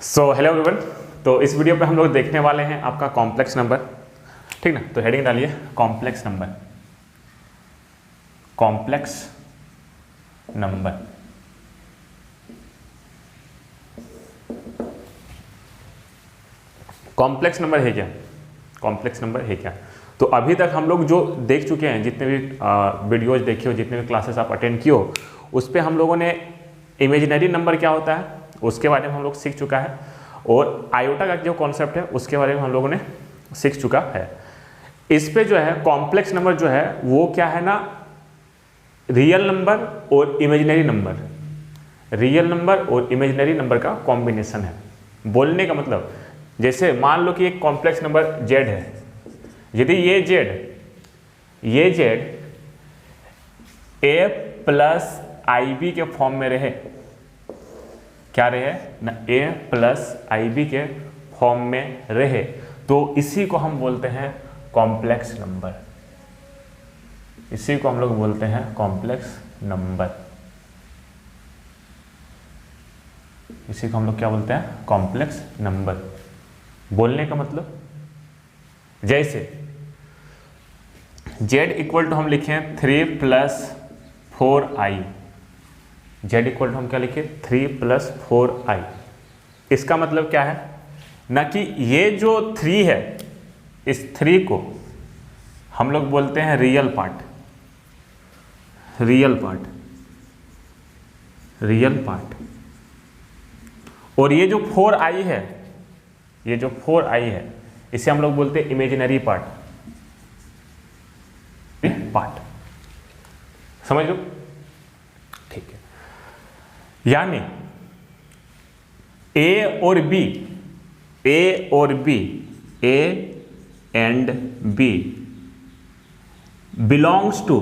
Hello everyone. तो इस video पे हम लोग देखने वाले हैं आपका कॉम्प्लेक्स नंबर, ठीक ना। तो हेडिंग डालिए complex number. Complex number complex number है क्या? कॉम्प्लेक्स नंबर है क्या? तो अभी तक हम लोग जो देख चुके हैं, जितने भी वीडियोज देखे हो, जितने भी क्लासेस आप अटेंड किए हो, उस पर हम लोगों ने इमेजिनरी नंबर क्या होता है उसके बारे में हम लोग सीख चुका है, और आयोटा का जो कॉन्सेप्ट है उसके बारे में हम लोगों ने सीख चुका है। इस पे जो है कॉम्प्लेक्स नंबर जो है वो क्या है ना, रियल नंबर और इमेजिनरी नंबर, रियल नंबर और इमेजिनरी नंबर का कॉम्बिनेशन है। बोलने का मतलब, जैसे मान लो कि एक कॉम्प्लेक्स नंबर z है, यदि ये z a प्लस IB के फॉर्म में रहे, क्या रहे ना, a प्लस IB के फॉर्म में रहे, तो इसी को हम बोलते हैं कॉम्प्लेक्स नंबर। इसी को हम लोग बोलते हैं कॉम्प्लेक्स नंबर। इसी को हम लोग क्या बोलते हैं? Complex number. बोलने का मतलब, जैसे z इक्वल टू हम लिखें 3 plus 4i, z equal to हम क्या लिखे 3 प्लस 4i। इसका मतलब क्या है ना कि ये जो 3 है, इस 3 को हम लोग बोलते हैं real part, real part, real part. और ये जो 4i है, ये जो 4i है, इसे हम लोग बोलते हैं इमेजिनरी पार्ट, पार्ट। समझ लो, ठीक है। यानी A और B, A और B, A and B belongs to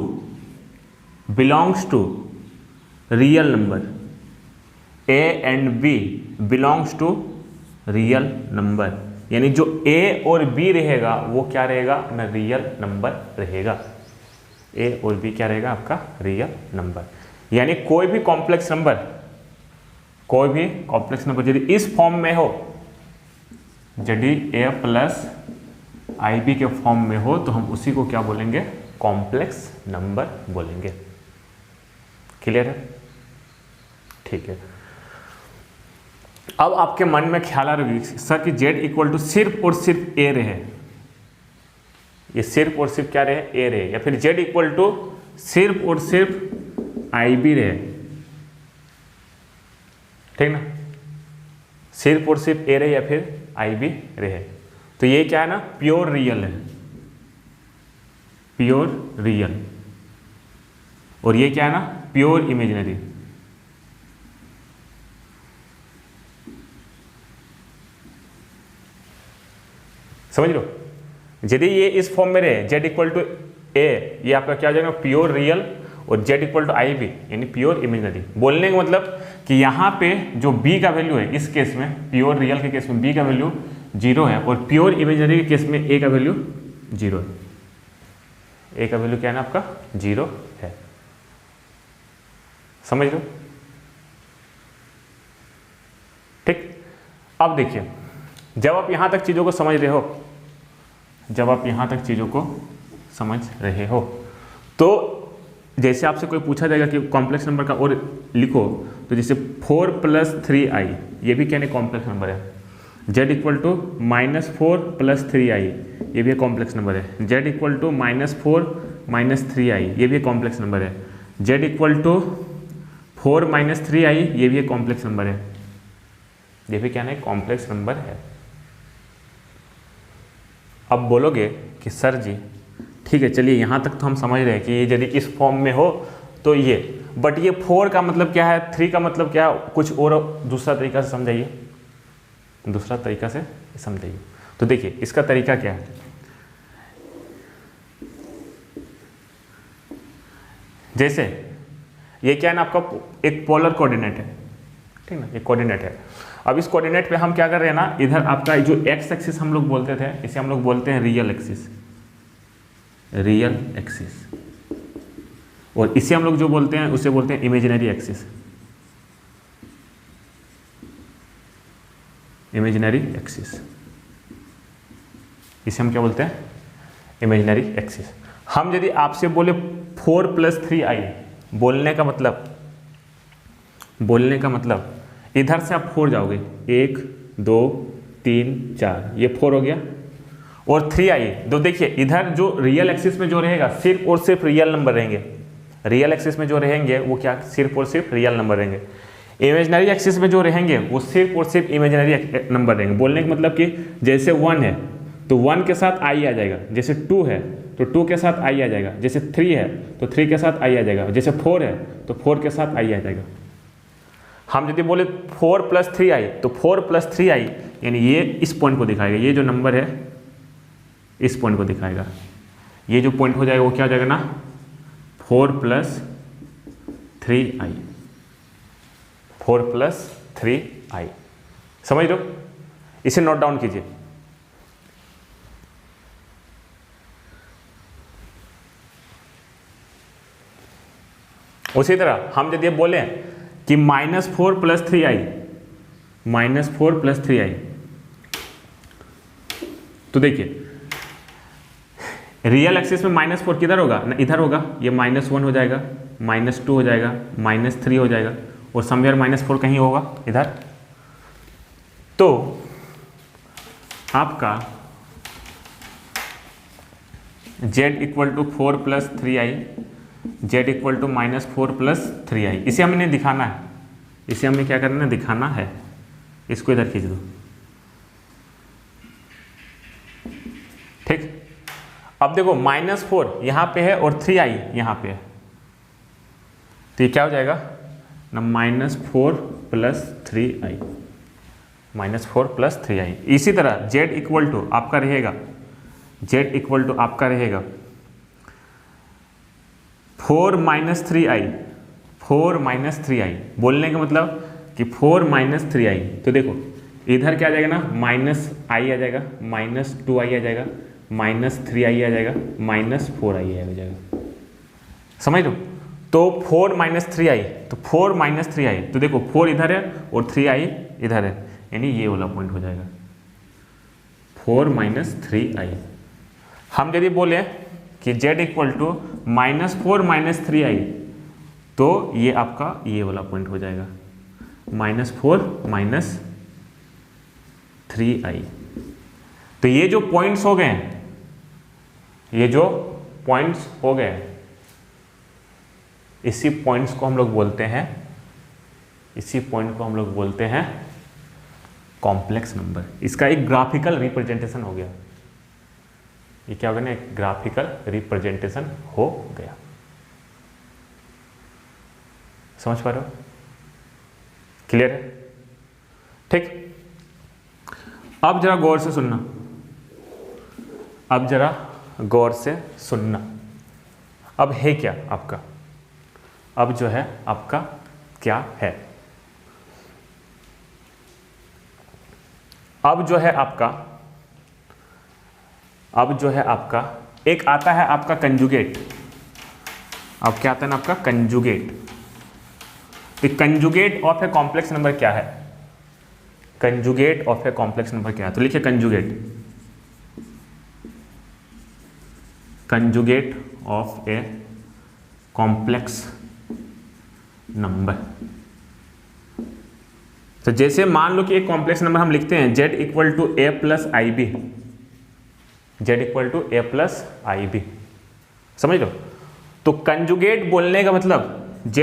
real number, A and B belongs to real number. यानी जो A और B रहेगा वो क्या रहेगा ना, रियल नंबर रहेगा। A और B क्या रहेगा आपका? Real number. यानी कोई भी कॉम्प्लेक्स नंबर, कोई भी कॉम्प्लेक्स नंबर यदि इस फॉर्म में हो, यदि A प्लस IB के फॉर्म में हो, तो हम उसी को क्या बोलेंगे? कॉम्प्लेक्स नंबर बोलेंगे। क्लियर है? ठीक है। अब आपके मन में ख्याल आ रहा है सर कि z इक्वल टू सिर्फ और सिर्फ a रहे, ये सिर्फ और सिर्फ क्या रहे? a रहे, या फिर z इक्वल टू सिर्फ और सिर्फ IB रहे, ठीक ना। सिर्फ और सिर्फ a रहे या फिर IB रहे, तो ये क्या है ना, प्योर रियल है, प्योर रियल। और ये क्या है ना, प्योर इमेजिनरी। समझ लो, यदि ये इस फॉर्म में रहे, z इक्वल टू a, ये आपका क्या हो जाएगा? Pure real. और z इक्वल टू IB यानी प्योर इमेजिनरी। बोलने का मतलब कि यहाँ पे जो b का वैल्यू है, इस केस में प्योर रियल के केस में b का वैल्यू 0 है, और प्योर इमेजिनरी के केस में a का वैल्यू 0 है। a का वैल्यू क्या है ना आपका? 0 है। समझ लो, ठीक। अब देखिए, जब आप यहाँ तक चीज़ों को समझ रहे हो, जब आप यहाँ तक चीज़ों को समझ रहे हो, तो जैसे आपसे कोई पूछा जाएगा कि कॉम्प्लेक्स नंबर का और लिखो, तो जैसे 4 प्लस 3i, ये भी क्या नहीं कॉम्प्लेक्स नंबर है। z equal to -4 plus 3i, ये भी कॉम्प्लेक्स नंबर है। z equal to -4 minus 3i, ये भी कॉम्प्लेक्स नंबर है। z equal to 4 minus 3i, ये भी कॉम्प्लेक्स नंबर है। ये भी क्या नहीं कॉम्प्लेक्स नंबर है। अब बोलोगे कि सर जी ठीक है, चलिए यहाँ तक तो हम समझ रहे हैं कि ये यदि इस फॉर्म में हो तो ये, बट ये 4 का मतलब क्या है, 3 का मतलब क्या है, कुछ और दूसरा तरीका से समझाइए, दूसरा तरीका से समझाइए। तो देखिए इसका तरीका क्या है, जैसे ये क्या है ना आपका एक पोलर कोऑर्डिनेट है, ठीक ना, एक कोऑर्डिनेट है। अब इस कोऑर्डिनेट पे हम क्या कर रहे हैं ना, इधर आपका जो एक्स एक्सिस हम लोग बोलते थे, इसे हम लोग बोलते हैं रियल एक्सिस, रियल एक्सिस। और इसे हम लोग जो बोलते हैं उसे बोलते हैं इमेजिनरी एक्सिस। इमेजिनरी एक्सिस, इसे हम क्या बोलते हैं, इमेजिनरी एक्सिस। हम यदि आपसे बोले 4 + 3i, बोलने का मतलब इधर से आप 4 जाओगे, 1 2 3 4, ये 4 हो गया, और 3i, तो देखिए इधर जो रियल एक्सिस में जो रहेगा सिर्फ और सिर्फ रियल नंबर रहेंगे, रियल एक्सिस में जो रहेंगे वो क्या, सिर्फ और सिर्फ रियल नंबर रहेंगे। इमेजिनरी एक्सिस में जो रहेंगे वो सिर्फ और सिर्फ इमेजिनरी नंबर रहेंगे। बोलने का मतलब कि जैसे 1 है तो 1 के साथ i आ जाएगा, जैसे 2 है तो 2 के साथ i आ जाएगा, जैसे 3 है तो 3 के साथ i आ जाएगा, जैसे 4 है तो 4 के साथ i आ जाएगा। हम यदि बोले 4 + 3i, तो 4 + 3i यानी ये इस पॉइंट को दिखाएगा, ये जो नंबर है इस पॉइंट को दिखाएगा, ये जो पॉइंट हो जाएगा वो क्या हो जाएगा ना, 4 + 3i, 4 + 3i। समझ लो, इसे नोट डाउन कीजिए। उसी तरह हम यदि बोले कि -4 + 3i, -4 + 3i, तो देखिए रियल एक्सिस में -4 किधर होगा ना, इधर होगा, ये -1 हो जाएगा, -2 हो जाएगा, -3 हो जाएगा, और समवेयर -4 कहीं होगा इधर। तो आपका z = 4 + 3i, z = -4 + 3i, इसे हमने दिखाना है, इसे हमें क्या करना है, दिखाना है। इसको इधर खींच दो, ठीक। अब देखो -4 यहाँ पे है और 3i यहाँ पे है, तो ये क्या हो जाएगा ना, -4 + 3i, -4 + 3i। इसी तरह z = आपका रहेगा, z = आपका रहेगा 4 - 3i, 4 - 3i। बोलने का मतलब कि 4 - 3i, तो देखो इधर क्या आ जाएगा ना, -i आ जाएगा, -2i आ जाएगा, -3i आ जाएगा, -4i आ जाएगा। समझ लो, तो 4 - 3i, तो 4 - 3i, तो देखो 4 इधर है और 3i इधर है, यानी ये वाला पॉइंट हो जाएगा 4 - 3i। हम यदि बोले कि z = -4 - 3i, तो ये आपका ये वाला पॉइंट हो जाएगा -4 - 3i। तो ये जो पॉइंट्स हो गए, ये जो पॉइंट्स हो गए, इसी पॉइंट्स को हम लोग बोलते हैं, इसी पॉइंट को हम लोग बोलते हैं कॉम्प्लेक्स नंबर। इसका एक ग्राफिकल रिप्रेजेंटेशन हो गया, ये क्या हो गया ना, एक ग्राफिकल रिप्रेजेंटेशन हो गया। समझ पा रहे हो, क्लियर है, ठीक। अब जरा गौर से सुनना, अब जरा गौर से सुनना। अब है क्या आपका, अब जो है आपका क्या है, अब जो है आपका, अब जो है आपका एक आता है आपका कंजुगेट। अब क्या आता है ना आपका कंजुगेट। तो conjugate of a complex number क्या है, conjugate of a complex number क्या है, तो लिखिए conjugate, conjugate of a complex number. तो जैसे मान लो कि एक कॉम्प्लेक्स नंबर हम लिखते हैं z = a + ib, z = a + ib, समझ लो। तो कंजुगेट बोलने का मतलब z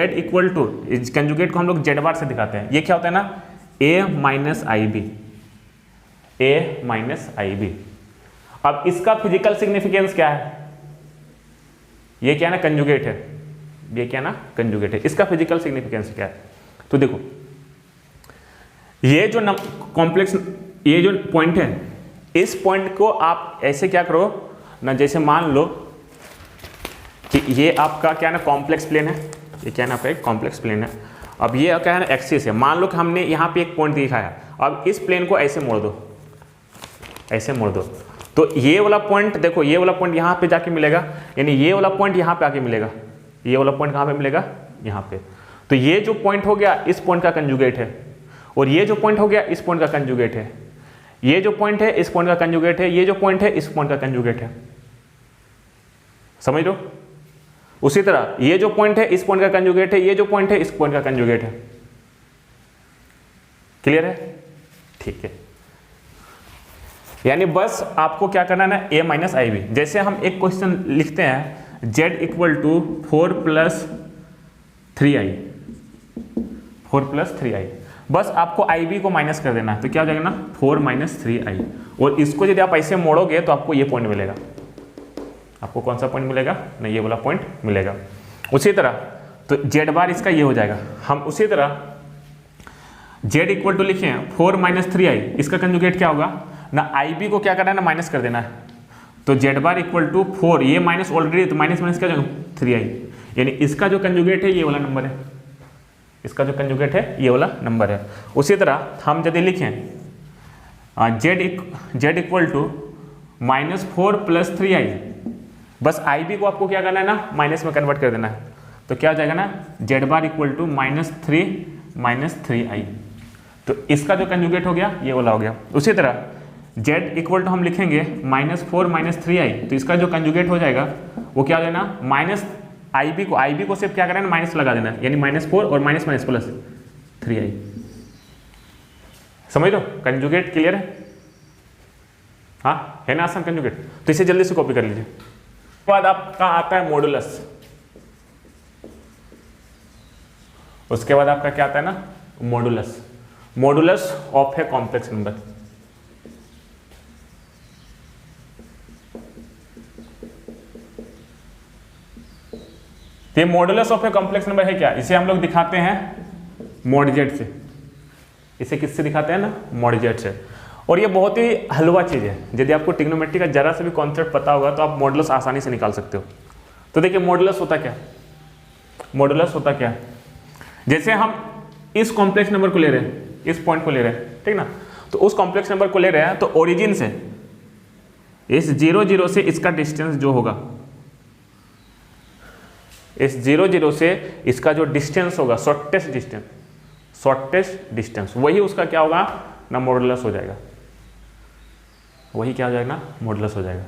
कंजुगेट को हम लोग z बार से दिखाते हैं, ये क्या होता है ना, a - ib, a - ib। अब इसका फिजिकल सिग्निफिकेंस क्या है, ये क्या है ना कंजुगेट है, ये क्या ना कंजुगेट है, इसका फिजिकल सिग्निफिकेंस क्या है, तो देखो ये जो कॉम्प्लेक्स, ये जो पॉइंट है, इस पॉइंट को आप ऐसे क्या करो ना, जैसे मान लो कि ये आपका क्या है ना कॉम्प्लेक्स प्लेन है, ये क्या है ना आपका एक कॉम्प्लेक्स प्लेन है। अब ये क्या है ना एक्सिस है, मान लो कि हमने यहाँ पे एक पॉइंट दिखाया, अब इस प्लेन को ऐसे मोड़ दो, ऐसे मोड़ दो, तो ये वाला पॉइंट देखो, ये वाला पॉइंट यहाँ पे जाके मिलेगा, यानी ये वाला पॉइंट यहाँ पे आके मिलेगा, ये वाला पॉइंट कहाँ पे मिलेगा, यहाँ पे। तो ये जो पॉइंट हो गया इस पॉइंट का कंजुगेट है, और ये जो पॉइंट हो गया इस पॉइंट का कंजुगेट है, ये जो पॉइंट है इस पॉइंट का कंजुगेट है, ये जो पॉइंट है इस पॉइंट का कंजुगेट है, समझ लो। उसी तरह ये जो पॉइंट है इस पॉइंट का कंजुगेट है, ये जो पॉइंट है इस पॉइंट का कंजुगेट है। क्लियर है? ठीक है। यानी बस आपको क्या करना है ना, a माइनस आई बी। जैसे हम एक क्वेश्चन लिखते हैं z equal to 4 plus 3i, 4 plus 3i, बस आपकोib को माइनस कर देना है, तो क्या हो जाएगा ना 4 माइनस 3i। और इसको यदि आप ऐसे मोड़ोगे तो आपको ये पॉइंट मिलेगा। आपको कौन सा पॉइंट मिलेगा ना, ये वाला पॉइंट मिलेगा। उसी तरह तो z बार इसका ये हो जाएगा। हम उसी तरह z इक्वल टू लिखे हैं 4 माइनस 3i, इसका कंजुगेट क्या होगा ना, ib को क्या करना है ना माइनस कर देना है, तो z बार इक्वल टू 4, ये माइनस ऑलरेडी, तो माइनस माइनस क्या हो जाएगा 3i। यानी इसका जो कंजुगेट है ये वाला नंबर है, इसका जो कंजुगेट है ये वाला नंबर है। उसी तरह हम यदि लिखें z equal to minus 4 plus 3i, बस ib को आपको क्या करना है ना माइनस में कन्वर्ट कर देना है, तो क्या हो जाएगा ना z bar equal to -3 minus 3i। तो इसका जो कंजुगेट हो गया ये वाला हो गया। उसी तरह z इक्वल टू हम लिखेंगे -4 माइनस 3i, तो इसका जो कंजुगेट हो जाएगा वो क्या हो जाएगा ना माइनस ib को सिर्फ क्या करना है माइनस लगा देना है, यानी -4 और माइनस माइनस प्लस 3i। समझ लो कंजुगेट क्लियर है? हाँ है ना आसान कंजुगेट, तो इसे जल्दी से कॉपी कर लीजिए। उसके बाद आपका आता है मॉडुलस। उसके बाद आपका क्या आता है ना modulus, modulus of a complex number. तो ये modulus of a complex number है क्या, इसे हम लोग दिखाते हैं मॉड जेड से। इसे किससे दिखाते हैं ना मॉड जेड से। और ये बहुत ही हलवा चीज़ है, यदि आपको ट्रिग्नोमेट्री का जरा से भी कॉन्सेप्ट पता होगा तो आप मॉडुलस आसानी से निकाल सकते हो। तो देखिए मॉडुलस होता क्या, मॉडुलस होता क्या, जैसे हम इस कॉम्प्लेक्स नंबर को ले रहे हैं, इस पॉइंट को ले रहे हैं, ठीक ना, तो उस कॉम्प्लेक्स नंबर को ले रहे हैं, तो ओरिजिन से इस 0 0 से इसका डिस्टेंस जो होगा, इस 0 0 से इसका जो डिस्टेंस होगा, शॉर्टेस्ट डिस्टेंस, वही उसका क्या होगा ना मॉडुलस हो जाएगा। वही क्या हो जाएगा ना मॉडुलस हो जाएगा,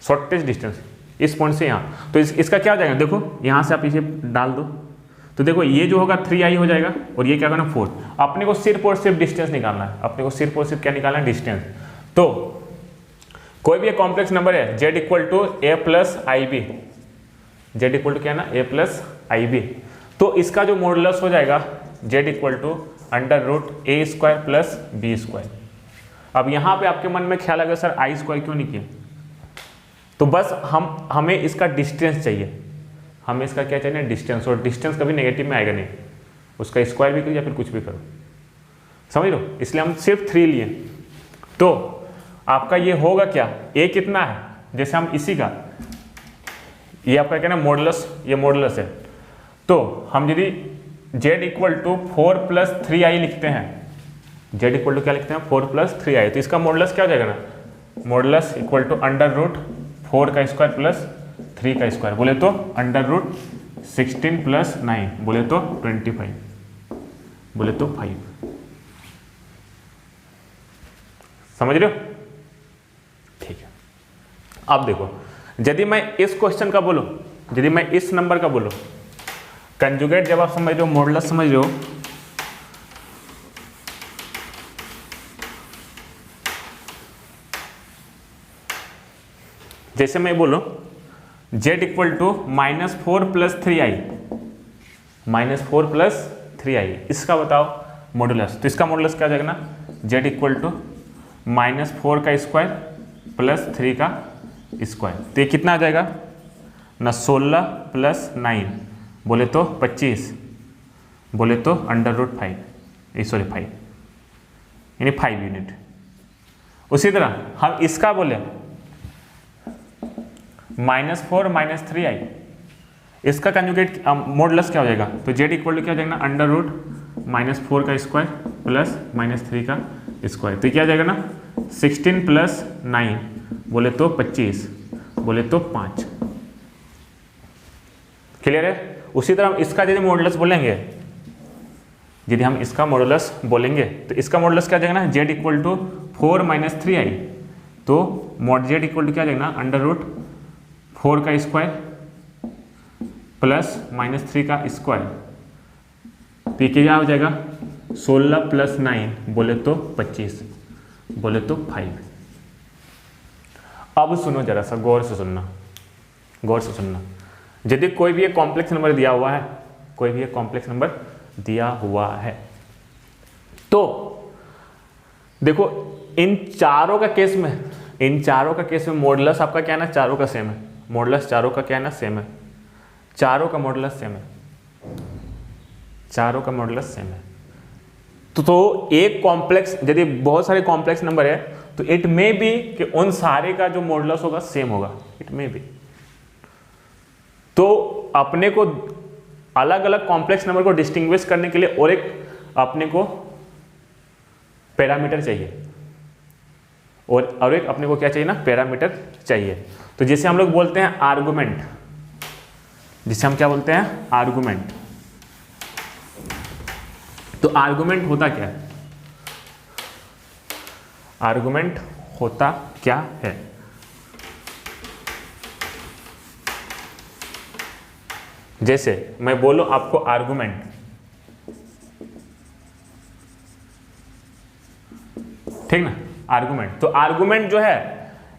शॉर्टेस्ट डिस्टेंस इस पॉइंट से यहाँ। तो इसका क्या हो जाएगा, देखो यहाँ से आप इसे डाल दो, तो देखो ये जो होगा 3i हो जाएगा, और ये क्या होगा ना 4। अपने को सिर्फ और सिर्फ डिस्टेंस निकालना है, अपने को सिर्फ और सिर्फ क्या निकालना है डिस्टेंस। तो कोई भी एक कॉम्प्लेक्स नंबर है z equal to a plus I B, z equal to क्या ना a प्लस आई बी, तो इसका जो मॉडुलस हो जाएगा z equal to √a² plus b²। अब यहाँ पे आपके मन में ख्याल आएगा सर i² क्यों नहीं किया, तो बस हमें इसका डिस्टेंस चाहिए, हमें इसका क्या चाहिए डिस्टेंस, और डिस्टेंस कभी नेगेटिव में आएगा नहीं, उसका स्क्वायर भी करो या फिर कुछ भी करो, समझ लो, इसलिए हम सिर्फ 3 लिए। तो आपका ये होगा क्या, a कितना है, जैसे हम इसी का ये आपका क्या ना मॉडुलस, ये मॉडुलस है, तो हम यदि z equal to 4 plus 3i लिखते हैं, z इक्वल टू क्या लिखते हैं 4 प्लस 3i, तो इसका मॉडुलस क्या हो जाएगा ना मॉडुलस इक्वल टू √4 का स्क्वायर प्लस 3 का स्क्वायर, बोले तो √16 प्लस 9, बोले तो 25, बोले तो 5। समझ रहे हो? ठीक है। अब देखो यदि मैं इस क्वेश्चन का बोलूं, यदि मैं इस नंबर का बोलूं, कंजुगेट जब आप समझ रहे हो, मॉडुलस समझ रहे हो, जैसे मैं बोलूं z equal to -4 plus 3i, -4 plus 3i, इसका बताओ मॉडुलस, तो इसका मॉडुलस क्या हो जाएगा ना z इक्वल टू -4 का स्क्वायर प्लस 3 का स्क्वायर, तो ये कितना आ जाएगा ना 16 प्लस 9, बोले तो 25, बोले तो √5, सॉरी 5, यानी 5 यूनिट। उसी तरह हम इसका बोले -4 माइनस 3i, इसका कंजुगेट मॉडुलस क्या हो जाएगा, तो z इक्वल टू क्या हो जाएगा ना √-4 का स्क्वायर प्लस -3 का स्क्वायर, तो क्या हो जाएगा ना 16 प्लस 9, बोले तो 25, बोले तो 5। क्लियर है? उसी तरह हम इसका यदि मॉडुलस बोलेंगे, यदि हम इसका मॉडुलस बोलेंगे तो इसका मॉडुलस क्या जाएगा ना, z equal to 4 minus 3i, तो मॉड z इक्वल टू क्या जाएगा ना, अंडर रूट 4 का स्क्वायर प्लस माइनस 3 का स्क्वायर, तो ये क्या हो जाएगा 16 प्लस 9 बोले तो 25, बोले तो 5। अब सुनो जरा सा, गौर से सुनना, गौर से सुनना। यदि कोई भी एक कॉम्प्लेक्स नंबर दिया हुआ है, कोई भी एक कॉम्प्लेक्स नंबर दिया हुआ है, तो देखो इन चारों का केस में, इन चारों का केस में मॉडुलस आपका क्या है ना, चारों का सेम है, मॉडुलस चारों का क्या है ना, सेम है, चारों का मॉडुलस सेम है, चारों का मॉडुलस सेम है। तो एक कॉम्प्लेक्स, यदि बहुत सारे कॉम्प्लेक्स नंबर है तो इट मे बी कि उन सारे का जो मॉडुलस होगा सेम होगा, इट मे बी। तो अपने को अलग अलग कॉम्प्लेक्स नंबर को डिस्टिंग्विश करने के लिए और एक अपने को पैरामीटर चाहिए, और एक अपने को क्या चाहिए ना, पैरामीटर चाहिए। तो जैसे हम लोग बोलते हैं आर्गुमेंट, जिसे हम क्या बोलते हैं, आर्गुमेंट। तो आर्गुमेंट होता क्या है, आर्गुमेंट होता क्या है, जैसे मैं बोलूं आपको आर्गुमेंट, ठीक ना, आर्गुमेंट। तो आर्गुमेंट जो है,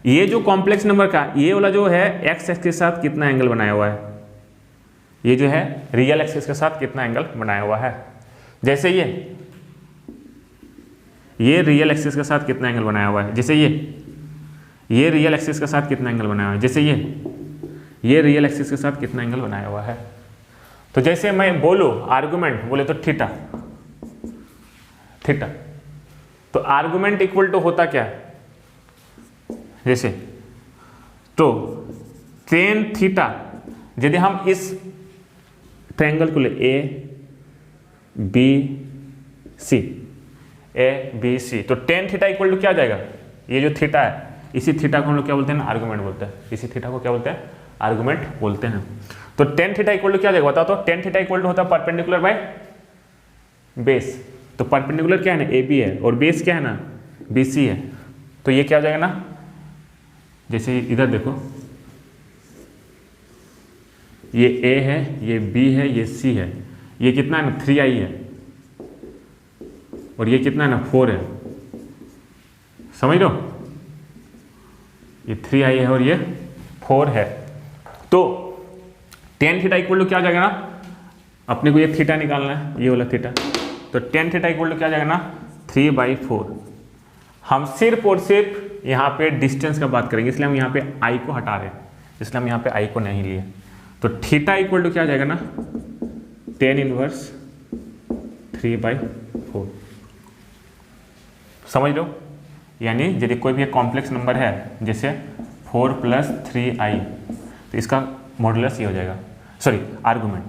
ये जो कॉम्प्लेक्स नंबर का ये वाला जो है एक्स एक्सिस के साथ कितना एंगल बनाया हुआ है, ये जो है रियल एक्सिस के साथ कितना एंगल बनाया हुआ है। जैसे ये रियल एक्सिस के साथ कितना एंगल बनाया हुआ है, जैसे ये रियल एक्सिस के साथ कितना एंगल बनाया हुआ है, जैसे ये रियल एक्सिस के साथ कितना एंगल बनाया हुआ है। तो जैसे मैं बोलूं आर्गुमेंट, बोले तो थीटा, थीटा। तो आर्गुमेंट इक्वल टू होता क्या है, जैसे तो tan थीटा, यदि हम इस ट्रायंगल को ले ए बी सी, तो tan थीटा इक्वल टू क्या आ जाएगा, ये जो थीटा है, इसी थीटा को हम लोग क्या बोलते हैं ना, आर्गुमेंट बोलते हैं, इसी थीटा को क्या बोलते हैं, आर्गुमेंट बोलते हैं। तो tan थीटा इक्वल टू क्या आ जाएगा बताओ, तो tan थीटा इक्वल टू होता है परपेंडिकुलर बाय बेस। तो परपेंडिकुलर क्या है ना, ए बी है, और बेस क्या है ना, बी सी है। तो ये क्या हो जाएगा ना, जैसे इधर देखो, ये ए है, ये बी है, ये सी है, ये कितना है ना 3i है, और ये कितना है ना 4 है, समझ लो, ये 3i है और ये 4 है। तो tan थीटा इक्वल टू क्या हो जाएगा ना, अपने को ये थीटा निकालना है, ये वाला थीटा, तो tan थीटा इक्वल टू क्या हो जाएगा ना 3/4। हम सिर्फ और सिर्फ यहाँ पे डिस्टेंस का बात करेंगे, इसलिए हम यहाँ पे i को हटा रहे हैं, इसलिए हम यहाँ पे i को नहीं लिए। तो थीटा इक्वल टू क्या हो जाएगा ना, tan इनवर्स 3/4, समझ लो। यानी यदि कोई भी एक कॉम्प्लेक्स नंबर है, जैसे 4 + 3i, तो इसका मॉडुलस ये हो जाएगा, सॉरी आर्गुमेंट।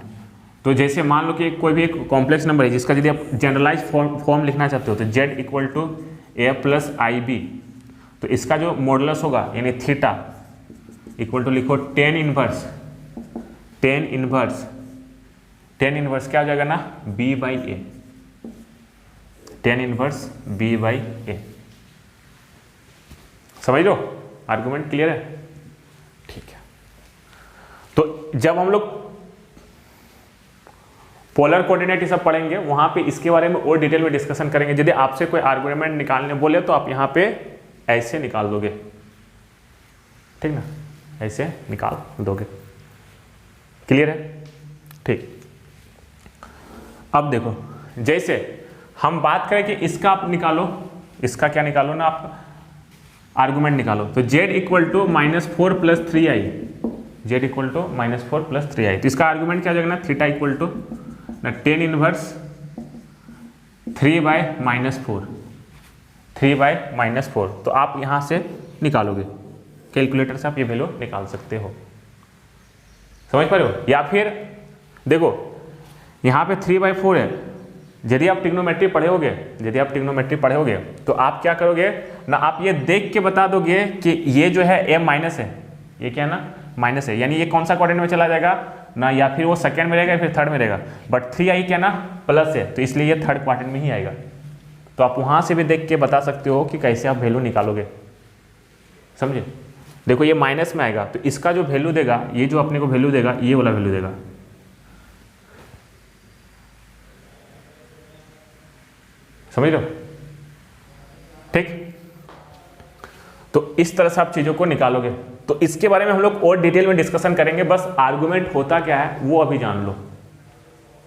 तो जैसे मान लो कि कोई भी एक कॉम्प्लेक्स नंबर है जिसका यदि आप जनरलाइज फॉर्म लिखना चाहते हो, तो z equal to a + ib, तो इसका जो मॉडुलस होगा यानी थीटा इक्वल टू लिखो tan इनवर्स क्या हो जाएगा ना, b/a, tan इनवर्स b/a, समझ लो, आर्गुमेंट क्लियर है, ठीक है। तो जब हम लोग पोलर कोऑर्डिनेट ये सब पढ़ेंगे, वहां पे इसके बारे में और डिटेल में डिस्कशन करेंगे। यदि आपसे कोई आर्गुमेंट निकालने बोले तो आप यहाँ पे ऐसे निकाल दोगे, ठीक ना, ऐसे निकाल दोगे, क्लियर है, ठीक। अब देखो, जैसे हम बात करें कि इसका आप निकालो, इसका क्या निकालो ना, आप आर्गुमेंट निकालो, तो z equal to -4 + 3i, z equal to -4 + 3i, तो इसका आर्गुमेंट क्या हो जाएगा ना, थीटा इक्वल टू ना tan इनवर्स 3/-4, तो आप यहाँ से निकालोगे, कैलकुलेटर से आप ये वैल्यू निकाल सकते हो, समझ पा रहे हो। या फिर देखो यहाँ पे 3/4 है, यदि आप ट्रिग्नोमेट्री पढ़ोगे, तो आप क्या करोगे ना, आप ये देख के बता दोगे कि ये जो है a माइनस है, ये क्या है ना माइनस है, यानी ये कौन सा कोऑर्डिनेट में चला जाएगा ना, या फिर वो सेकेंड में रहेगा या फिर थर्ड में रहेगा, बट 3i क्या ना प्लस है, तो इसलिए ये थर्ड क्वाड्रेंट में ही आएगा। तो आप वहाँ से भी देख के बता सकते हो कि कैसे आप वैल्यू निकालोगे, समझे। देखो ये माइनस में आएगा, तो इसका जो वैल्यू देगा, ये जो अपने को वैल्यू देगा, ये वाला वैल्यू देगा, समझ लो, ठीक। तो इस तरह से आप चीज़ों को निकालोगे। तो इसके बारे में हम लोग और डिटेल में डिस्कशन करेंगे, बस आर्गुमेंट होता क्या है वो अभी जान लो,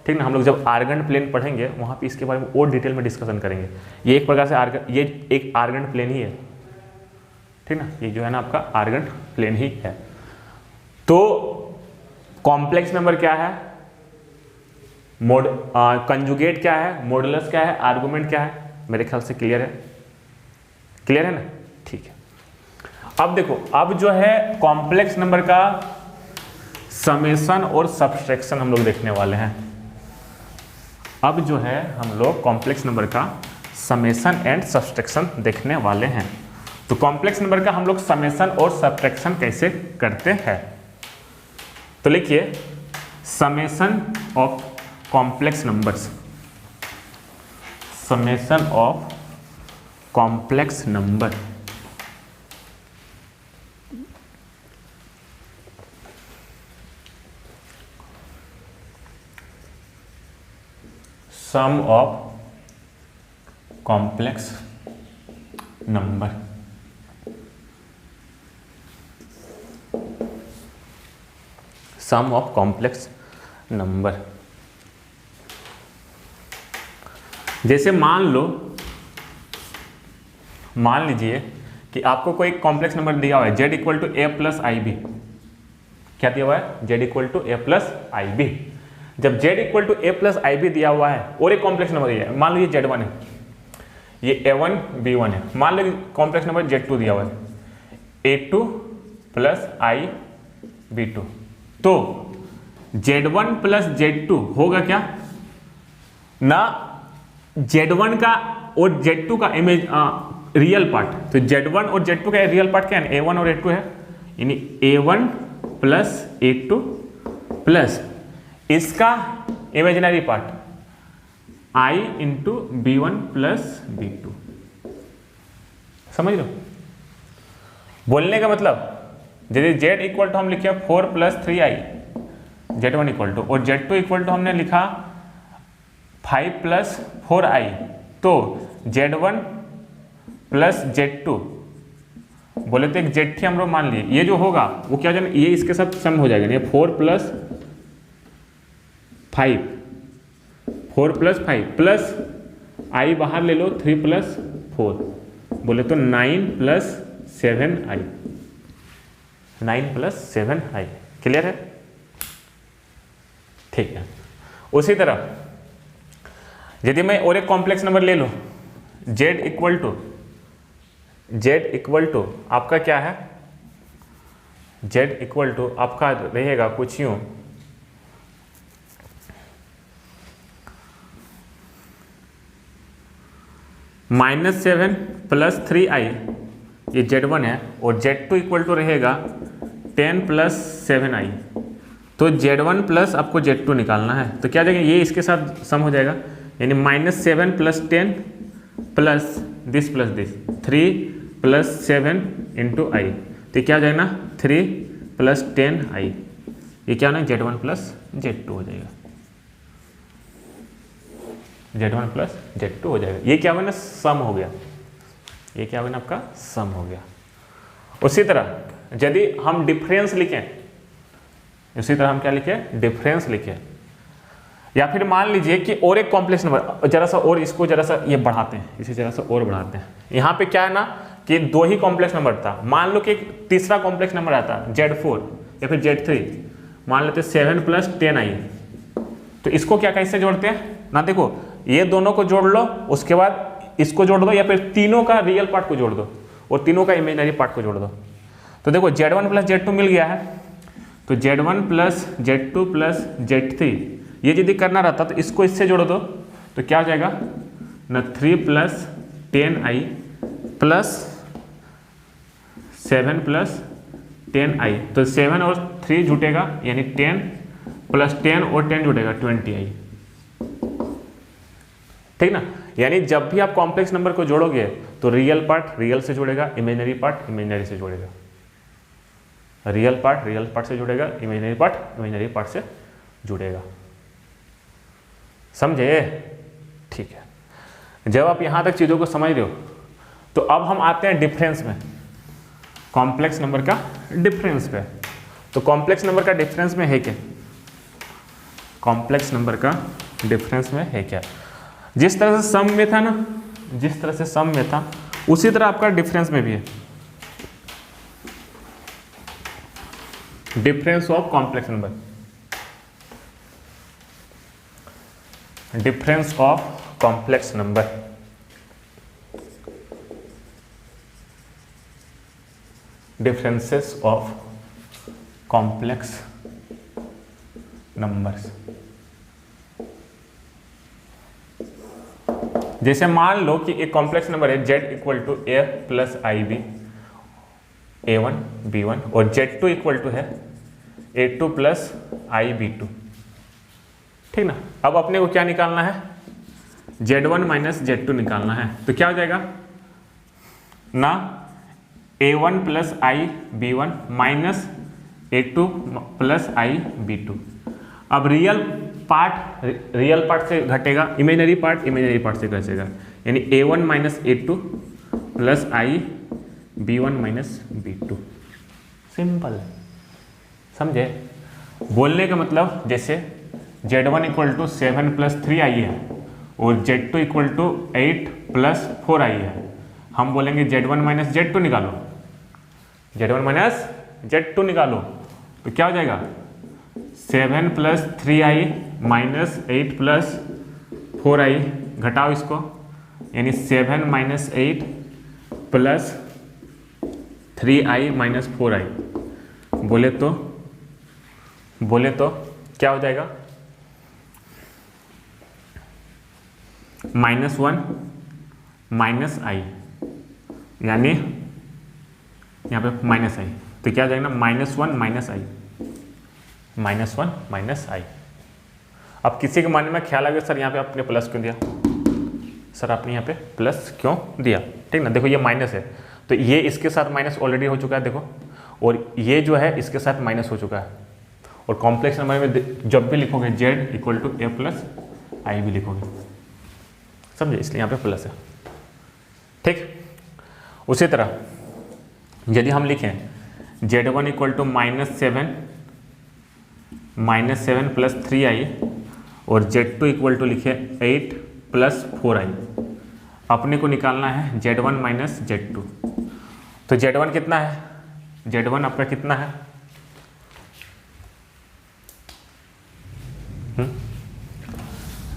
ठीक ना। हम लोग जब आर्गन प्लेन पढ़ेंगे वहाँ पे इसके बारे में और डिटेल में डिस्कशन करेंगे। ये एक प्रकार से ये एक आर्गन प्लेन ही है, ठीक ना, ये जो है ना आपका आर्गन प्लेन ही है। तो कॉम्प्लेक्स नंबर क्या है, कंजुगेट क्या है, मॉडुलस क्या है, आर्गुमेंट क्या है, मेरे ख्याल से क्लियर है, क्लियर है ना, ठीक है। अब देखो, अब जो है कॉम्प्लेक्स नंबर का समेशन और सब्सट्रैक्शन हम लोग देखने वाले हैं। अब जो है हम लोग कॉम्प्लेक्स नंबर का समेशन एंड सब्सट्रैक्शन देखने वाले हैं। तो कॉम्प्लेक्स नंबर का हम लोग समेशन और सब्सट्रैक्शन कैसे करते हैं, तो लिखिए summation of complex numbers, summation of complex number, sum of complex number, sum of complex number. जैसे मान लीजिए कि आपको कोई कॉम्प्लेक्स नंबर दिया हुआ है z equal to A plus I B. क्या दिया हुआ है, z equal to A plus I B. जब z equal to A plus I B दिया हुआ है और एक कॉम्प्लेक्स नंबर दिया है, मान लीजिए z1 है, ये a1 b1 है, मान लीजिए कॉम्प्लेक्स नंबर z2 दिया हुआ है a2 प्लस आई b2। तो z1 प्लस z2 होगा क्या ना, z1 का और z2 का इमेज रियल पार्ट। तो z1 और z2 का रियल पार्ट क्या है, a1 और a2 है, यानी a1 प्लस a2 प्लस इसका imaginary part i into b1 plus b2। समझ लो बोलने का मतलब, यदि z इक्वल टू हम लिखे 4 plus 3i, z1 equal to, और z2 इक्वल टू हमने लिखा 5 प्लस 4i, तो z1 प्लस z2 बोले तो एक z3 हम लोग मान लिए, ये जो होगा वो क्या जाने, ये इसके साथ सम हो जाएगा, ये 4 प्लस 5, 4 प्लस 5 प्लस i बाहर ले लो 3 प्लस 4, बोले तो 9 plus 7i, 9 plus 7i। Clear है, ठीक है। उसी तरह यदि मैं और एक कॉम्प्लेक्स नंबर ले लूँ, z इक्वल टू आपका क्या है, z इक्वल टू आपका रहेगा कुछ यूँ, -7 प्लस 3i, ये z1 है, और z2 इक्वल टू रहेगा 10 प्लस 7i। तो z1 प्लस आपको z2 निकालना है, तो क्या जाएगा, ये इसके साथ सम हो जाएगा, यानी -7 plus 10 plus this 3 plus 7 into I, तो क्या हो जाएगा ना 3 प्लस 10i, ये क्या ना z1 प्लस z2 हो जाएगा, z1 प्लस z2 हो जाएगा। ये क्या हुआ ना, सम हो गया, ये क्या हुआ ना आपका सम हो गया। उसी तरह यदि हम डिफरेंस लिखें, उसी तरह हम क्या लिखें, डिफरेंस लिखें, या फिर मान लीजिए कि और एक कॉम्प्लेक्स नंबर, जरा सा और इसको जरा सा ये बढ़ाते हैं, इसे जरा सा और बढ़ाते हैं। यहाँ पे क्या है ना कि 2 ही कॉम्प्लेक्स नंबर था, मान लो कि एक तीसरा कॉम्प्लेक्स नंबर आता z4 या फिर z3, मान लेते 7 प्लस 10i। तो इसको क्या कैसे जोड़ते हैं ना, देखो ये दोनों को जोड़ लो, उसके बाद इसको जोड़ दो, या फिर तीनों का रियल पार्ट को जोड़ दो और तीनों का इमेजिनरी पार्ट को जोड़ दो। तो देखो z1 प्लस z2 मिल गया है, तो z1 plus z2 plus z3, ये यदि करना रहता तो इसको इससे जोड़ दो, तो क्या हो जाएगा ना 3 plus 10i plus 7 plus 10i, तो 7 और 3 जुटेगा यानी 10 प्लस 10 और 10 जुड़ेगा 20i, ठीक ना। यानी जब भी आप कॉम्प्लेक्स नंबर को जोड़ोगे तो रियल पार्ट रियल से जुड़ेगा, इमेजिनरी पार्ट इमेजिनरी से जुड़ेगा, रियल पार्ट से जुड़ेगा, इमेजिनरी पार्ट से जुड़ेगा। समझे? ठीक है। जब आप यहां तक चीजों को समझ रहे हो तो अब हम आते हैं डिफरेंस में, कॉम्प्लेक्स नंबर का डिफरेंस पे। तो कॉम्प्लेक्स नंबर का डिफरेंस में है क्या? कॉम्प्लेक्स नंबर का डिफरेंस में है क्या? जिस तरह से सम में था ना, जिस तरह से सम में था उसी तरह आपका डिफरेंस में भी है। Difference of complex number, difference of complex number, differences of complex numbers. जैसे मान लो कि एक कॉम्प्लेक्स नंबर है z equal to a plus I B, a1 b1, और z2 इक्वल टू है a2 प्लस आई b2, ठीक ना। अब अपने को क्या निकालना है? z1 माइनस z2 निकालना है। तो क्या हो जाएगा ना, a1 प्लस आई b1 माइनस a2 प्लस आई b2। अब रियल पार्ट से घटेगा, इमेजिनरी पार्ट से घटेगा, यानी a1 माइनस a2 प्लस आई b1 माइनस b2। सिंपल, समझे? बोलने का मतलब जैसे z1 equal to 7 plus 3i है और z2 equal to 8 plus 4i है, हम बोलेंगे z1 माइनस z2 निकालो, z1 माइनस z2 निकालो, तो क्या हो जाएगा 7 plus 3i minus 8 plus 4i, घटाओ इसको, यानी 7 minus 8 plus 3i minus 4i, बोले तो क्या हो जाएगा -1 माइनस आई, यानी यहाँ पे माइनस आई, तो क्या हो जाएगा ना -1 माइनस आई, -1 माइनस आई। अब किसी के मन में ख्याल आ गया सर यहाँ पे आपने प्लस क्यों दिया, सर आपने यहाँ पे प्लस क्यों दिया, ठीक ना। देखो ये माइनस है तो ये इसके साथ माइनस ऑलरेडी हो चुका है, देखो, और ये जो है इसके साथ माइनस हो चुका है, और कॉम्प्लेक्स नंबर में जब भी लिखोगे z equal to a plus I भी लिखोगे, समझे, इसलिए यहाँ पे प्लस है, ठीक। उसी तरह यदि हम लिखें z1 equal to -7 plus 3i और z2 इक्वल टू लिखे 8 प्लस 4i, अपने को निकालना है z1 माइनस z2। तो z1 कितना है, z1 आपका कितना है,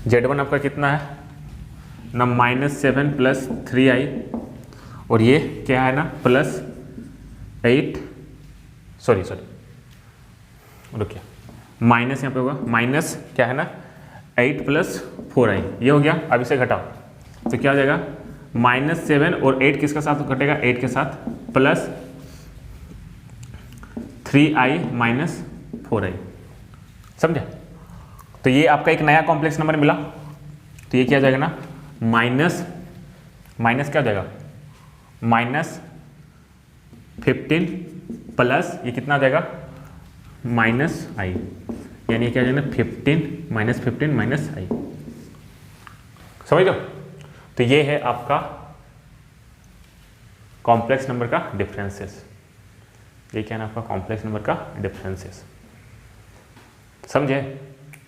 z1 आपका कितना है ना, -7 प्लस 3i, और ये क्या है ना प्लस 8, सॉरी रुकिए, माइनस यहाँ पे होगा, माइनस क्या है ना 8 प्लस 4i, ये हो गया। अब इसे घटाओ तो क्या हो जाएगा -7 और 8 किसके साथ घटेगा, 8 के साथ, प्लस 3i माइनस 4i, समझे। तो ये आपका एक नया कॉम्प्लेक्स नंबर मिला, तो ये क्या हो जाएगा ना माइनस क्या हो जाएगा -15 प्लस ये कितना आ जाएगा -i, यानी क्या जाएगा 15 माइनस आई, समझ लो। तो ये है आपका कॉम्प्लेक्स नंबर का डिफरेंसेस, ये क्या है ना आपका कॉम्प्लेक्स नंबर का डिफरेंसेस, समझे।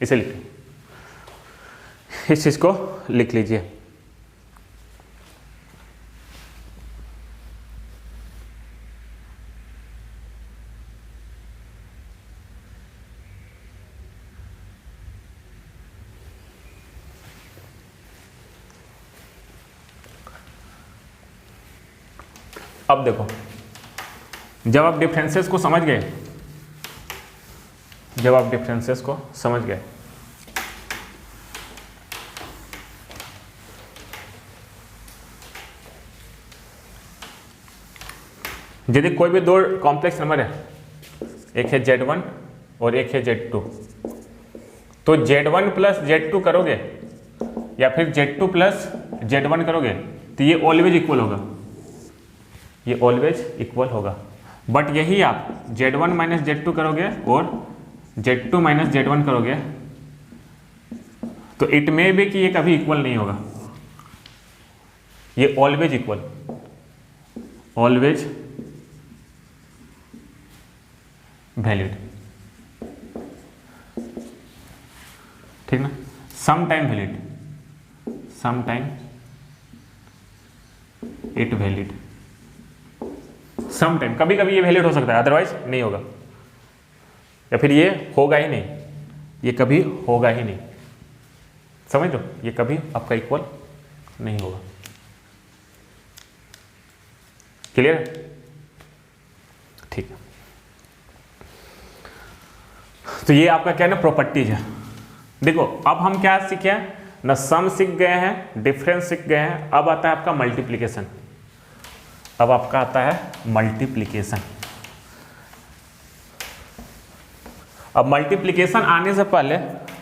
इसे लिखिए, इस चीज को लिख लीजिए। अब देखो, जब आप डिफरेंसेस को समझ गए, यदि कोई भी दो कॉम्प्लेक्स नंबर है, एक है z1 और एक है z2, तो Z1 प्लस Z2 करोगे या फिर Z2 प्लस Z1 करोगे तो ये ऑलवेज इक्वल होगा, ये ऑलवेज इक्वल होगा। बट यही आप Z1 माइनस Z2 करोगे और Z2 माइनस Z1 करोगे तो इट मे बी कि ये कभी इक्वल नहीं होगा, ये ऑलवेज इक्वल, ऑलवेज वैलिड, ठीक ना। Some time valid, some time it valid, some time कभी कभी ये वैलिड हो सकता है, अदरवाइज नहीं होगा, या फिर ये होगा ही नहीं, ये कभी होगा ही नहीं, समझ लो, ये कभी आपका इक्वल नहीं होगा। क्लियर है? ठीक है, तो ये आपका क्या है ना प्रॉपर्टीज है। देखो अब हम क्या सीखे हैं ना, सम सीख गए हैं, डिफरेंस सीख गए हैं, अब आता है आपका मल्टीप्लिकेशन। अब आपका आता है मल्टीप्लिकेशन। अब मल्टीप्लिकेशन आने से पहले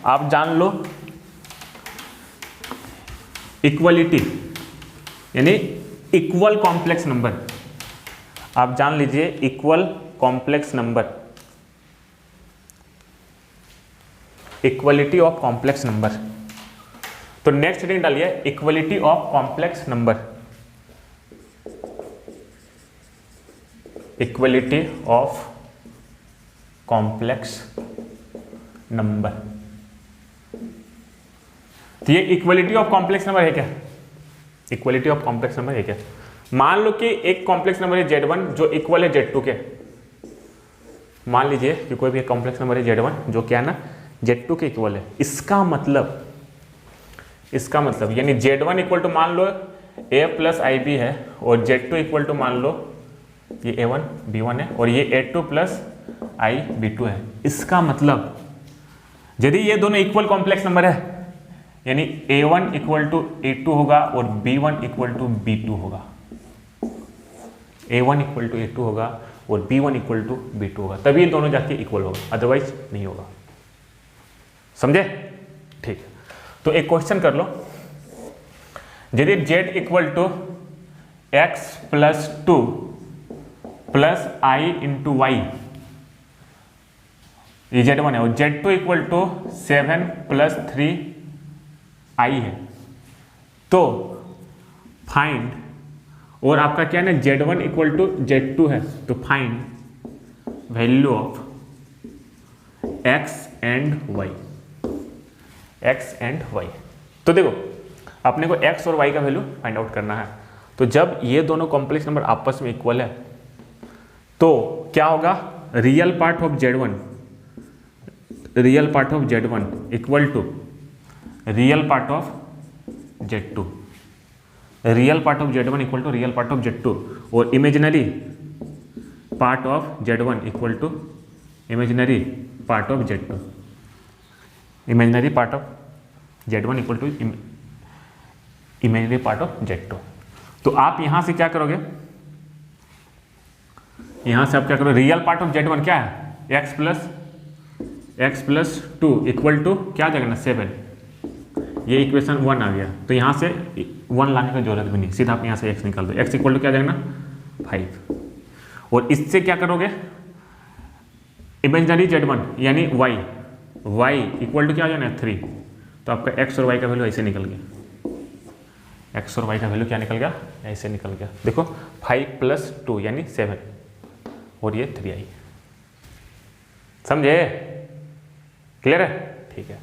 आप जान लो इक्वलिटी, यानी इक्वल कॉम्प्लेक्स नंबर। आप जान लीजिए equal complex number, equality of complex number. तो नेक्स्ट हेडिंग डालिए equality of complex number, equality of complex number. तो ये इक्वलिटी ऑफ कॉम्प्लेक्स नंबर है क्या? इक्वलिटी ऑफ कॉम्प्लेक्स नंबर है क्या? मान लो कि एक कॉम्प्लेक्स नंबर है Z1 जो इक्वल है Z2 के। मान लीजिए कि कोई भी कॉम्प्लेक्स नंबर है Z1 जो क्या है ना Z2 के इक्वल है। इसका मतलब यानी Z1 इक्वल टू मान लो A प्लस IB है और Z2 इक्वल टू मान लो ये A1 B1 है और ये A2 प्लस I B2 है। इसका मतलब यदि ये दोनों इक्वल कॉम्प्लेक्स नंबर है यानी A1 इक्वल टू A2 होगा और B1 इक्वल टू B2 होगा, A1 इक्वल टू A2 होगा और B1 इक्वल टू B2 होगा, तभी ये दोनों जाके इक्वल होगा, अदरवाइज नहीं होगा। समझे? ठीक है, तो एक क्वेश्चन कर लो, यदि Z equal to x plus 2 plus I into Y, ये Z1 है, और Z2 equal to 7 plus 3 I है, तो फाइंड, और आपका क्या है ना Z1 इक्वल टू Z2 है, तो find value of x and y, x and y। तो देखो अपने को x और y का वैल्यू फाइंड आउट करना है। तो जब ये दोनों कॉम्प्लेक्स नंबर आपस में इक्वल है तो क्या होगा, real part of Z1, real part of Z1 equal to real part of Z2, real part of Z1 equal to real part of Z2, और imaginary part of Z1 equal to imaginary part of Z2, imaginary part of Z1 equal to imaginary part of Z2। तो आप यहां से क्या करोगे, यहां से आप क्या करोगे, रियल पार्ट ऑफ Z1 क्या है x प्लस 2 इक्वल टू क्या आ जाएगा ना 7, ये इक्वेशन 1 आ गया। तो यहां से 1 लाने की जरूरत भी नहीं, सीधा आप यहां से x निकाल दो, x इक्वल टू क्या आ जाएगा ना 5, और इससे क्या करोगे इमेजिनरी Z1 यानी y इक्वल टू क्या आ जाएगा ना 3, तो आपका x और y का वैल्यू ऐसे निकल गया, x और y का वैल्यू क्या निकल गया, ऐसे निकल गया। देखो 5 प्लस 2 यानी 7 और ये 3i। समझे? क्लियर है? ठीक है,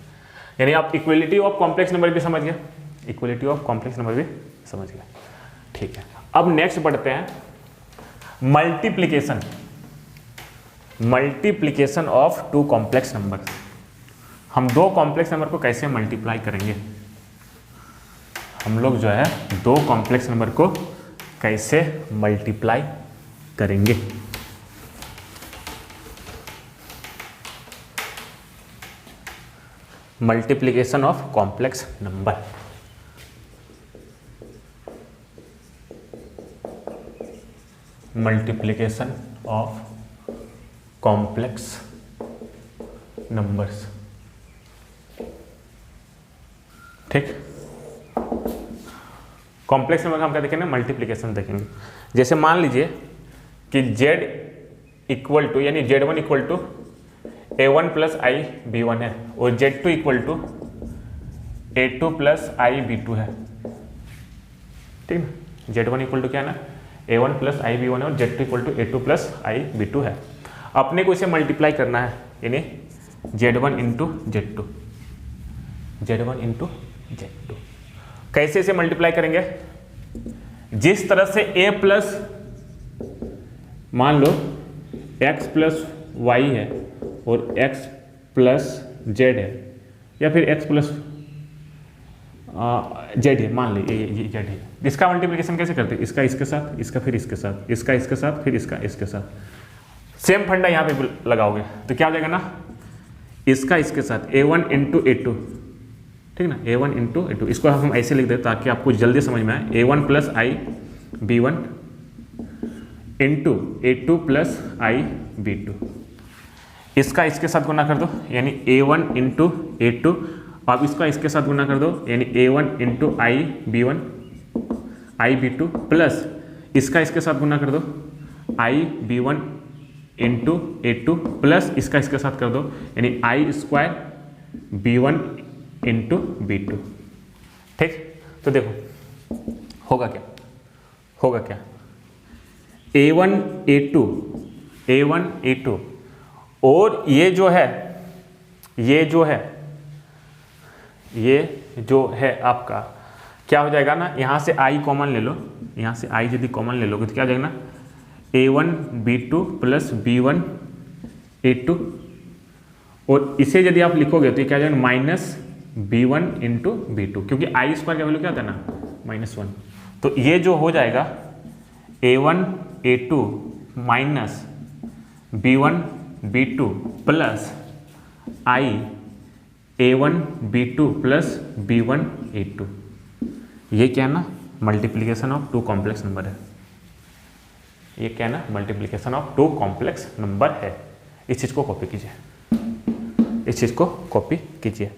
यानी आप इक्वलिटी ऑफ कॉम्प्लेक्स नंबर भी समझ गए, इक्वलिटी ऑफ कॉम्प्लेक्स नंबर भी समझ गए। ठीक है, अब नेक्स्ट बढ़ते हैं multiplication, multiplication of two complex number. हम दो कॉम्प्लेक्स नंबर को कैसे मल्टीप्लाई करेंगे, हम लोग जो है दो कॉम्प्लेक्स नंबर को कैसे मल्टीप्लाई करेंगे। Multiplication of complex number. Multiplication of complex numbers. ठीक। कॉम्प्लेक्स नंबर का हम क्या देखेंगे, मल्टीप्लिकेशन देखेंगे। जैसे मान लीजिए कि z इक्वल टू यानी z1 equal to a1 plus I b1 है और z2 equal to a2 plus I b2 है, ठीक ना। z1 इक्वल टू क्या है ना, a1 प्लस आई b1 है और z2 equal to a2 plus I b2 है। अपने को इसे मल्टीप्लाई करना है, यानी z1 into z2, z1 into z2। कैसे इसे मल्टीप्लाई करेंगे, जिस तरह से a प्लस मान लो x प्लस वाई है और x प्लस z है, या फिर x प्लस z है, मान ली ये z है। इसका मल्टीप्लिकेशन कैसे करते हैं, इसका इसके साथ, इसका फिर इसके साथ, इसका इसके साथ, फिर इसका इसके साथ। सेम फंडा यहाँ पे लगाओगे तो क्या हो जाएगा ना, इसका इसके साथ a1 इंटू a2, ठीक ना, a1 इंटू a2। इसको हम ऐसे लिख दें ताकि आपको जल्दी समझ में आए, a1 प्लस आई b1 इंटू a2 प्लस आई b2। इसका इसके साथ गुना कर दो यानी a1 इंटू a2, अब इसका इसके साथ गुना कर दो यानी a1 इंटू आई b1 आई b2 प्लस इसका इसके साथ गुना कर दो आई b1 इंटू a2 प्लस इसका इसके साथ कर दो यानी आई स्क्वायर b1 इंटू b2। ठीक, तो देखो होगा क्या, होगा क्या, a1 a2 a1 a2 और ये जो है आपका क्या हो जाएगा ना, यहाँ से i कॉमन ले लो, यहाँ से i यदि कॉमन ले लोगे तो क्या हो जाएगा ना, a1 b2 plus b1 a2 और इसे यदि आप लिखोगे तो ये क्या हो जाएगा माइनस b1 इंटू b2, क्योंकि i स्क्वायर का वैल्यू क्या होता है ना -1। तो ये जो हो जाएगा a1 a2 minus b1 b2 plus i a1 b2 plus b1 a2। ये क्या है ना, multiplication of two complex number है। ये क्या है ना, multiplication of two complex number है। इस चीज़ को कॉपी कीजिए, इस चीज़ को कॉपी कीजिए।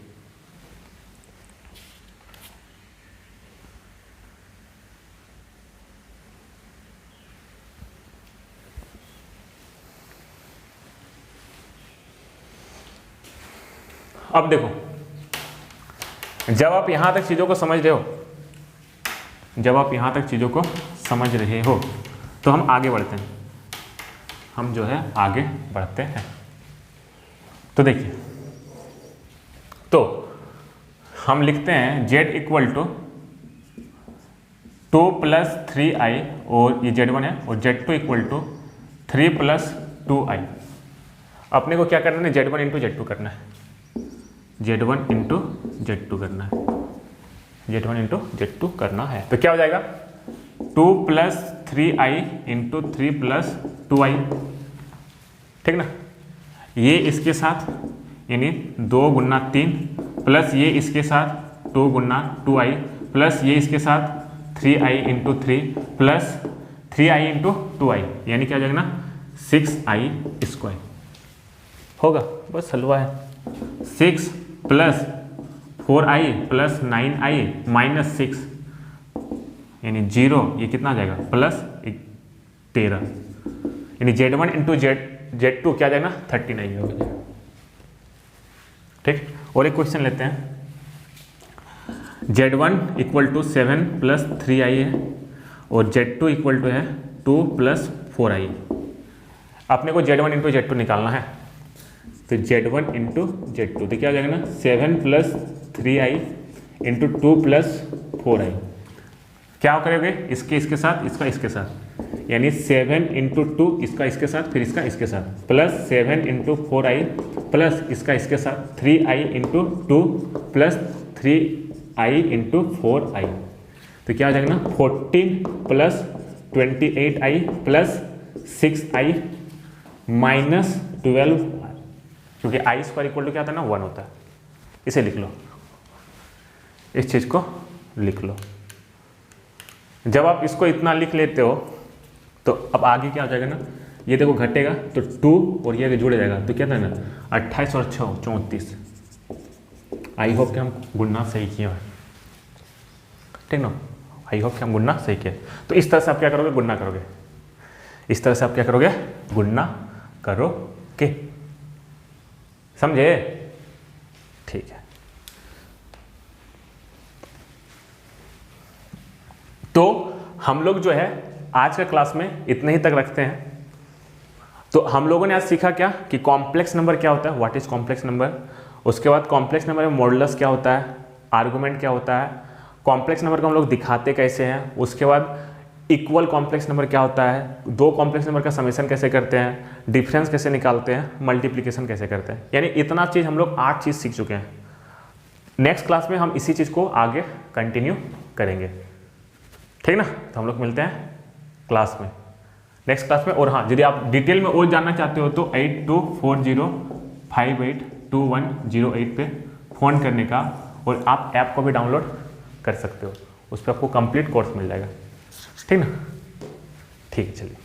अब देखो, जब आप यहां तक चीज़ों को समझ रहे हो, जब आप यहां तक चीज़ों को समझ रहे हो तो हम आगे बढ़ते हैं, हम जो है आगे बढ़ते हैं। तो देखिए, तो हम लिखते हैं z equal to 2 plus 3i और ये z1 है और z2 equal to 3 plus 2i। अपने को क्या करना है, z1 इंटू z2 करना है, z1 इंटू z2 करना है, z1 इंटू z2 करना है। तो क्या हो जाएगा 2 plus 3i into 3 plus 2i, ठीक ना। ये इसके साथ यानी 2 गुना 3 प्लस ये इसके साथ 2 गुना 2i प्लस ये इसके साथ 3i into 3 plus 3i into 2i, यानी क्या हो जाएगा ना 6i स्क्वायर होगा। बस हलवा है। 6 plus 4i plus 9i minus 6 यानी 0, ये कितना आ जाएगा प्लस 13, यानी z1 इंटू z2 क्या आ जाएगा 39 हो जाएगा। ठीक, और एक क्वेश्चन लेते हैं। z1 equal to 7 plus 3i है और z2 इक्वल टू है 2 प्लस 4i। अपने को z1 इंटू z2 निकालना है, तो z1 इंटू z2 तो क्या हो जाएगा ना 7 plus 3i into 2 plus 4i। क्या करोगे, इसके इसके साथ, इसका इसके साथ, यानी 7 इंटू 2 इसका इसके साथ, फिर इसका इसके साथ, प्लस 7 इंटू 4i प्लस इसका इसके साथ 3i into 2 plus 3i into 4i। तो क्या हो जाएगा ना 14 plus 28i plus 6i minus 12, क्योंकि आई स्क्वायर इक्वल टू क्या होता है ना 1 होता है। इसे लिख लो, इस चीज़ को लिख लो। जब आप इसको इतना लिख लेते हो तो अब आगे क्या हो जाएगा ना, ये देखो घटेगा तो 2 और ये जुड़ जाएगा तो क्या था ना 28 और 6 34। आई होप कि हम गुणना सही किए हैं। ठीक ना। आई होप कि हम गुणना सही किए। तो इस तरह से आप क्या करोगे, गुणना करोगे, इस तरह से आप क्या करोगे, गुणना करोगे, समझे? ठीक है। तो हम लोग जो है आज के क्लास में इतने ही तक रखते हैं। तो हम लोगों ने आज सीखा क्या कि कॉम्प्लेक्स नंबर क्या होता है, व्हाट इज कॉम्प्लेक्स नंबर। उसके बाद कॉम्प्लेक्स नंबर में मॉडुलस क्या होता है, आर्गुमेंट क्या होता है, कॉम्प्लेक्स नंबर को हम लोग दिखाते कैसे हैं। उसके बाद इक्वल कॉम्प्लेक्स नंबर क्या होता है, दो कॉम्प्लेक्स नंबर का समेशन कैसे करते हैं, डिफरेंस कैसे निकालते हैं, मल्टीप्लिकेशन कैसे करते हैं। यानी इतना चीज़ हम लोग 8 चीज़ सीख चुके हैं। नेक्स्ट क्लास में हम इसी चीज़ को आगे कंटिन्यू करेंगे, ठीक ना। तो हम लोग मिलते हैं क्लास में, नेक्स्ट क्लास में। और हाँ, यदि आप डिटेल में और जानना चाहते हो तो 8240582108 पे फ़ोन करने का, और आप ऐप को भी डाउनलोड कर सकते हो, उस पर आपको कंप्लीट कोर्स मिल जाएगा, ठीक ना। ठीक है, चलिए।